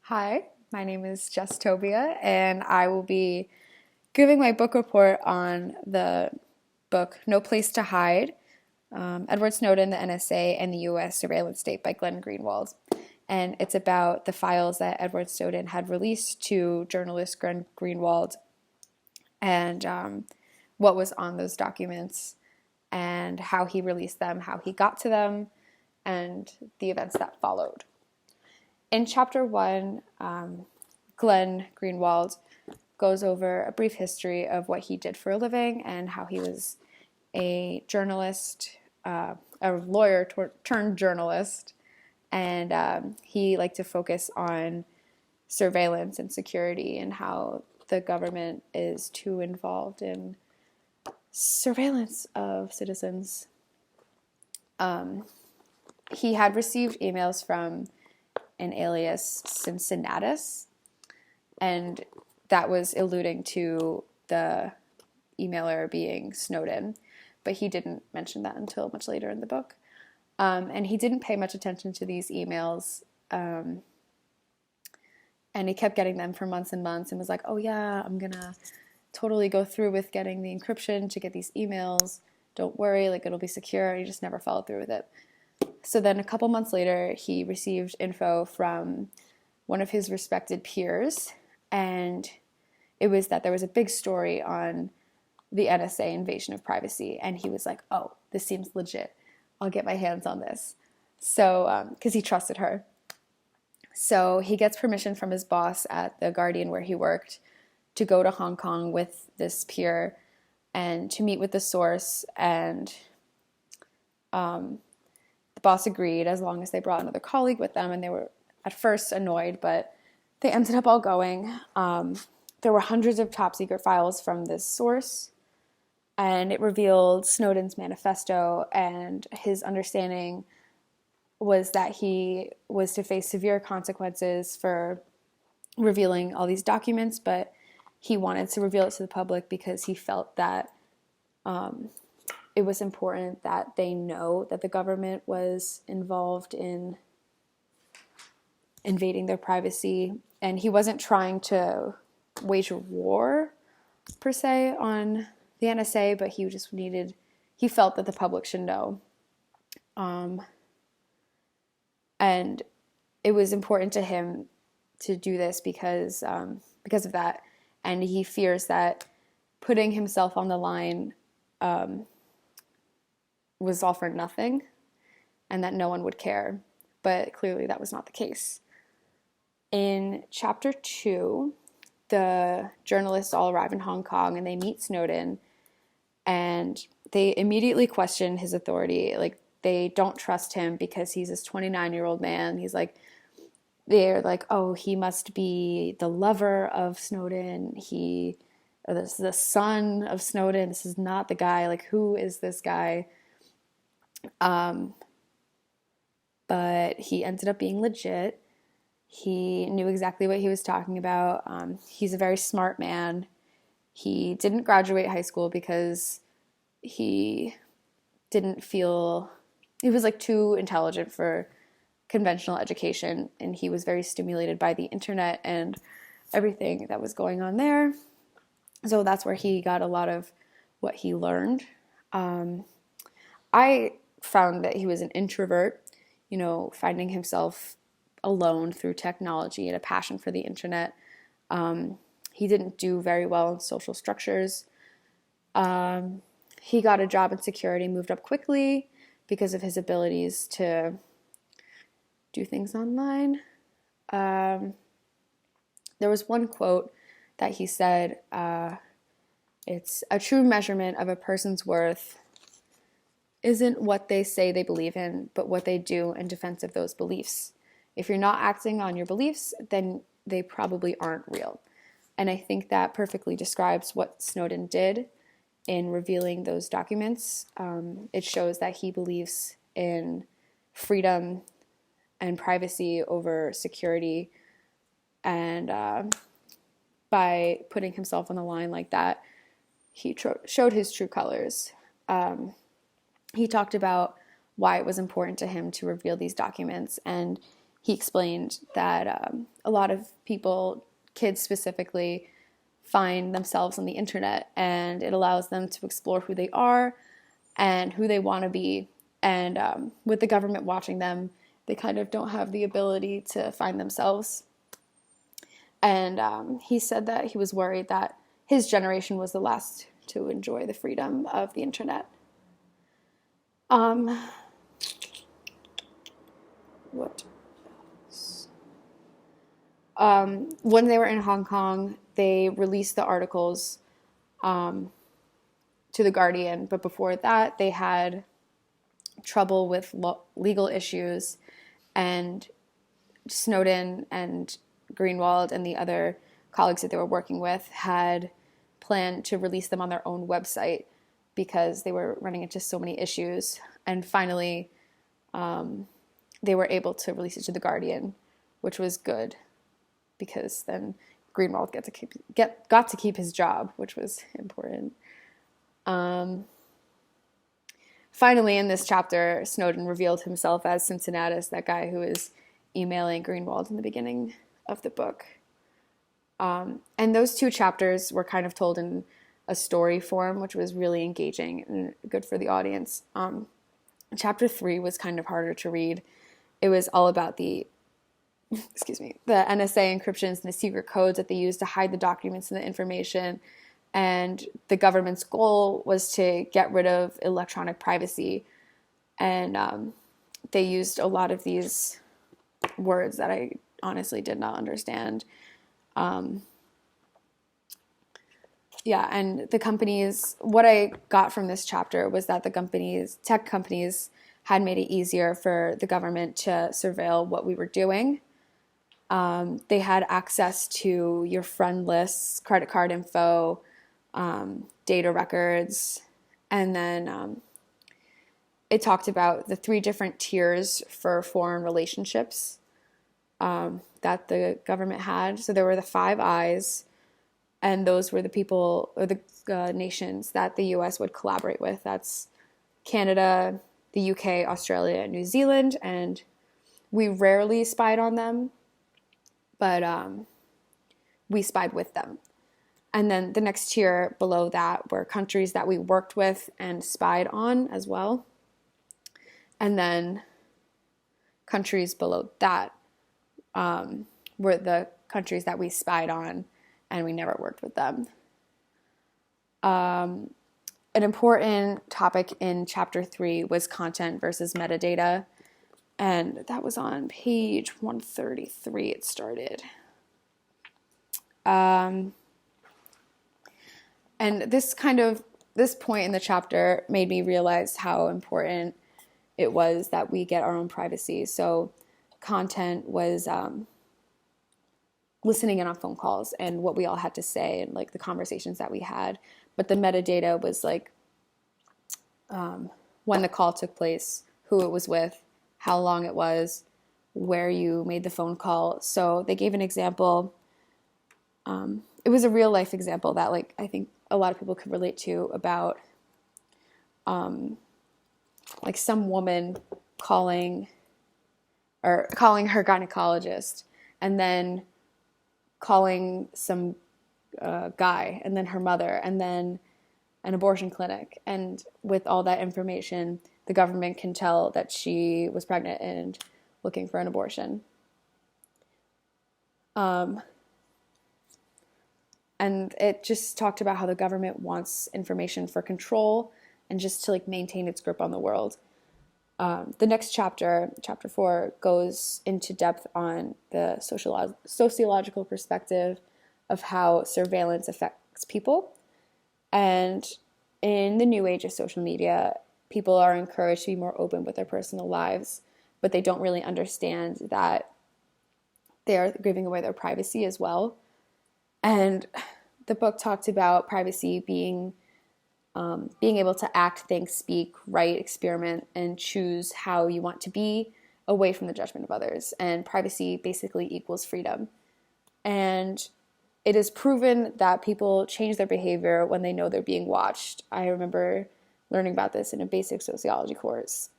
Hi, my name is Jess Tobia, and I will be giving my book report on the book No Place to Hide, Edward Snowden, the NSA, and the U.S. Surveillance State by Glenn Greenwald. And it's about the files that Edward Snowden had released to journalist Glenn Greenwald and what was on those documents and how he released them, how he got to them, and the events that followed. In chapter 1, Glenn Greenwald goes over a brief history of what he did for a living and how he was a journalist, a lawyer turned journalist, and he liked to focus on surveillance and security and how the government is too involved in surveillance of citizens. He had received emails from an alias Cincinnatus, and that was alluding to the emailer being Snowden, but he didn't mention that until much later in the book. And he didn't pay much attention to these emails, and he kept getting them for months and months and was like, oh yeah, I'm gonna totally go through with getting the encryption to get these emails. Don't worry, like it'll be secure. And he just never followed through with it. So then a couple months later, he received info from one of his respected peers, and it was that there was a big story on the NSA invasion of privacy, and he was like, oh, this seems legit. I'll get my hands on this. So, because he trusted her. So he gets permission from his boss at The Guardian where he worked to go to Hong Kong with this peer and to meet with the source, and the boss agreed as long as they brought another colleague with them, and they were at first annoyed, but they ended up all going. There were hundreds of top secret files from this source, and it revealed Snowden's manifesto, and his understanding was that he was to face severe consequences for revealing all these documents, but he wanted to reveal it to the public because he felt that it was important that they know that the government was involved in invading their privacy. And he wasn't trying to wage a war, per se, on the NSA, but he felt that the public should know. And it was important to him to do this because of that. And he fears that putting himself on the line was all for nothing and that no one would care. But clearly that was not the case. In chapter 2, the journalists all arrive in Hong Kong and they meet Snowden, and they immediately question his authority. Like, they don't trust him because he's this 29-year-old man. They're like, oh, he must be the lover of Snowden. This is the son of Snowden. This is not the guy. Like, who is this guy? But he ended up being legit. He knew exactly what he was talking about. He's a very smart man. He didn't graduate high school because he didn't feel he was like too intelligent for conventional education, and he was very stimulated by the internet and everything that was going on there. So that's where he got a lot of what he learned. I found that he was an introvert, finding himself alone through technology and a passion for the internet. He didn't do very well in social structures. He got a job in security, moved up quickly because of his abilities to do things online. There was one quote that he said, it's a true measurement of a person's worth isn't what they say they believe in, but what they do in defense of those beliefs. If you're not acting on your beliefs, then they probably aren't real. And I think that perfectly describes what Snowden did in revealing those documents. It shows that he believes in freedom and privacy over security. And by putting himself on the line like that, he showed his true colors. He talked about why it was important to him to reveal these documents, and he explained that a lot of people, kids specifically, find themselves on the internet, and it allows them to explore who they are and who they want to be. And with the government watching them, they kind of don't have the ability to find themselves. And he said that he was worried that his generation was the last to enjoy the freedom of the internet. What else? When they were in Hong Kong, they released the articles to The Guardian, but before that, they had trouble with legal issues, and Snowden and Greenwald and the other colleagues that they were working with had planned to release them on their own website because they were running into so many issues. And finally, they were able to release it to The Guardian, which was good because then Greenwald got to keep his job, which was important. Finally, in this chapter, Snowden revealed himself as Cincinnatus, that guy who was emailing Greenwald in the beginning of the book. And those two chapters were kind of told in a story form, which was really engaging and good for the audience. Chapter 3 was kind of harder to read. It was all about the NSA encryptions and the secret codes that they used to hide the documents and the information. And the government's goal was to get rid of electronic privacy. And they used a lot of these words that I honestly did not understand. And the companies, what I got from this chapter was that tech companies had made it easier for the government to surveil what we were doing. They had access to your friend lists, credit card info, data records, and then it talked about the 3 different tiers for foreign relationships that the government had. So there were the 5 Eyes, and those were the people or the nations that the U.S. would collaborate with. That's Canada, the UK, Australia, and New Zealand, and we rarely spied on them, but we spied with them. And then the next tier below that were countries that we worked with and spied on as well. And then countries below that were the countries that we spied on and we never worked with them. An important topic in chapter 3 was content versus metadata. And that was on page 133 it started. And this point in the chapter made me realize how important it was that we get our own privacy. So content was listening in on phone calls and what we all had to say and like the conversations that we had. But the metadata was like when the call took place, who it was with, how long it was, where you made the phone call. So they gave an example. It was a real life example that like I think a lot of people could relate to about like some woman calling her gynecologist and then calling some guy and then her mother and then an abortion clinic. And with all that information, the government can tell that she was pregnant and looking for an abortion. And it just talked about how the government wants information for control and just to like maintain its grip on the world. The next chapter, chapter 4, goes into depth on the sociological perspective of how surveillance affects people. And in the new age of social media, people are encouraged to be more open with their personal lives, but they don't really understand that they are giving away their privacy as well. And the book talked about privacy being able to act, think, speak, write, experiment, and choose how you want to be away from the judgment of others. And privacy basically equals freedom. And it is proven that people change their behavior when they know they're being watched. I remember learning about this in a basic sociology course.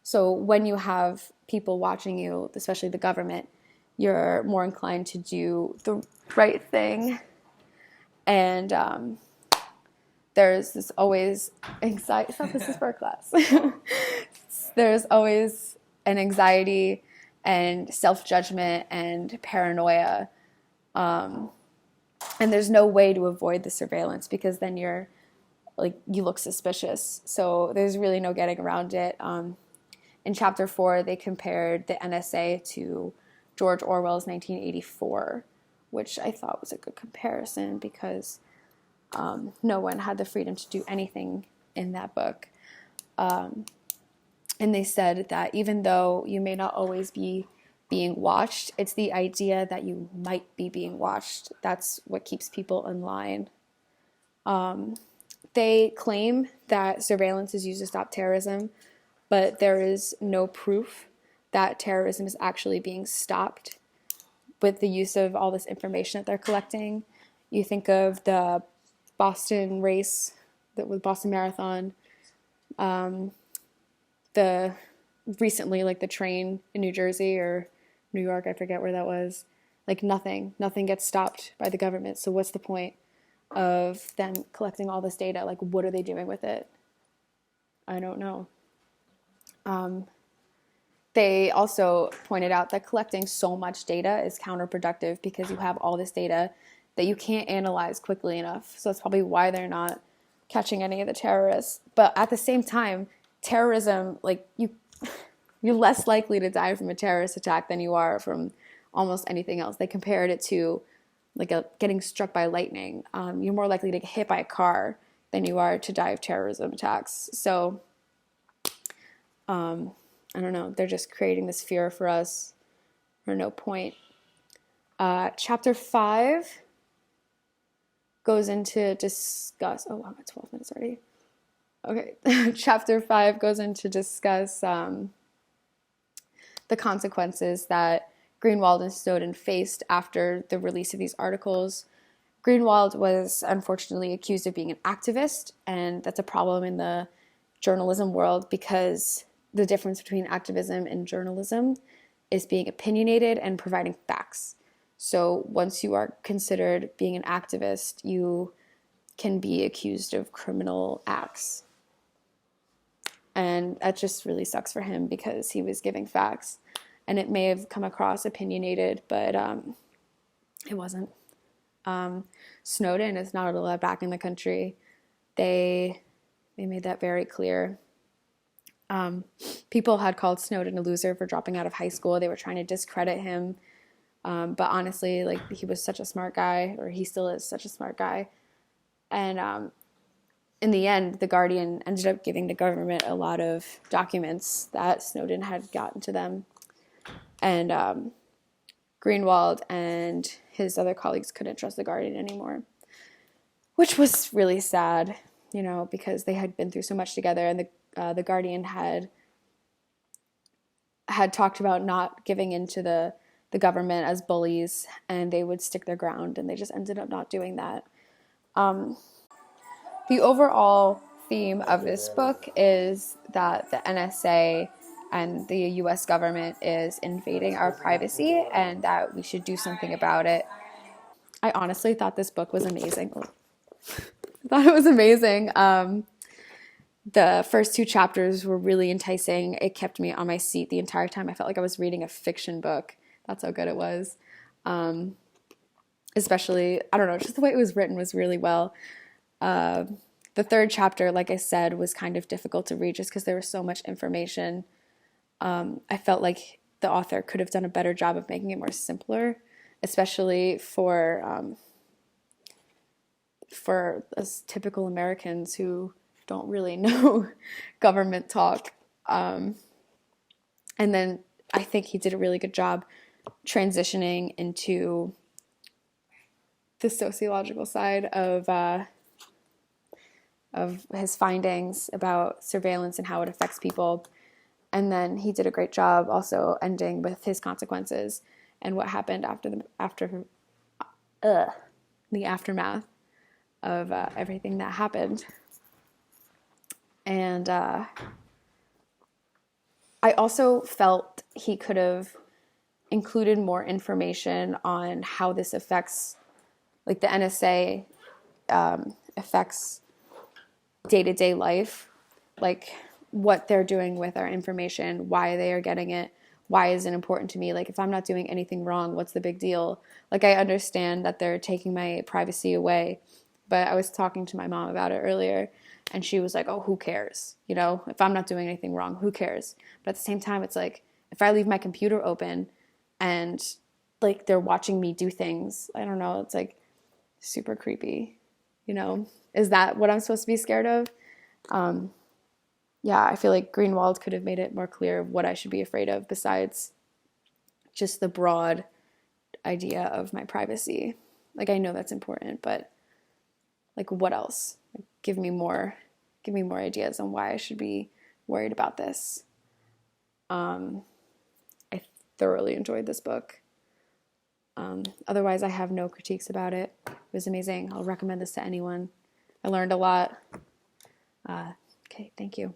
So when you have people watching you, especially the government, you're more inclined to do the right thing. And there's this always anxiety. Stop, this is for a class. There's always an anxiety and self-judgment and paranoia. And there's no way to avoid the surveillance because then you're like, you look suspicious. So there's really no getting around it. In chapter 4, they compared the NSA to George Orwell's 1984, which I thought was a good comparison because no one had the freedom to do anything in that book. And they said that even though you may not always be being watched, it's the idea that you might be being watched. That's what keeps people in line. They claim that surveillance is used to stop terrorism, but there is no proof that terrorism is actually being stopped with the use of all this information that they're collecting. You think of the Boston race, with Boston Marathon, the recently, like the train in New Jersey or New York, I forget where that was. Like nothing gets stopped by the government. So what's the point of them collecting all this data? Like, what are they doing with it? I don't know. They also pointed out that collecting so much data is counterproductive because you have all this data that you can't analyze quickly enough. So that's probably why they're not catching any of the terrorists. But at the same time, terrorism, like you're less likely to die from a terrorist attack than you are from almost anything else. They compared it to like getting struck by lightning. You're more likely to get hit by a car than you are to die of terrorism attacks. So I don't know. They're just creating this fear for us for no point. Chapter 5 goes into discuss. Oh, wow, I'm at 12 minutes already. Okay. Chapter 5 goes into discuss the consequences that Greenwald and Snowden faced after the release of these articles. Greenwald was unfortunately accused of being an activist, and that's a problem in the journalism world because the difference between activism and journalism is being opinionated and providing facts. So once you are considered being an activist, you can be accused of criminal acts. And that just really sucks for him because he was giving facts. And it may have come across opinionated, but it wasn't. Snowden is not allowed back in the country. They made that very clear. People had called Snowden a loser for dropping out of high school. They were trying to discredit him. But honestly, like, he was such a smart guy, or he still is such a smart guy. And in the end, The Guardian ended up giving the government a lot of documents that Snowden had gotten to them. And Greenwald and his other colleagues couldn't trust The Guardian anymore, which was really sad, because they had been through so much together. And the Guardian had talked about not giving in to the government as bullies, and they would stick their ground, and they just ended up not doing that. The overall theme of this book is that the NSA and the US government is invading our privacy and that we should do something about it. I honestly thought this book was amazing. I thought it was amazing. The first 2 chapters were really enticing. It kept me on my seat the entire time. I felt like I was reading a fiction book. That's how good it was. Especially, I don't know, just the way it was written was really well. The 3rd chapter, like I said, was kind of difficult to read just because there was so much information. I felt like the author could have done a better job of making it more simpler, especially for us typical Americans who don't really know government talk. And then I think he did a really good job transitioning into the sociological side of his findings about surveillance and how it affects people. And then he did a great job also ending with his consequences and what happened after the aftermath of everything that happened. And I also felt he could have included more information on how this affects, like the NSA affects day-to-day life, like what they're doing with our information, why they are getting it, why is it important to me? Like, if I'm not doing anything wrong, what's the big deal? Like, I understand that they're taking my privacy away, but I was talking to my mom about it earlier, and she was like, oh, who cares? You know, if I'm not doing anything wrong, who cares? But at the same time, it's like, if I leave my computer open and like they're watching me do things, I don't know, it's like super creepy, you know? Is that what I'm supposed to be scared of? Yeah, I feel like Greenwald could have made it more clear of what I should be afraid of besides just the broad idea of my privacy. Like, I know that's important, but like, what else? Like, give me more ideas on why I should be worried about this. I thoroughly enjoyed this book. Otherwise, I have no critiques about it. It was amazing. I'll recommend this to anyone. I learned a lot. Okay, thank you.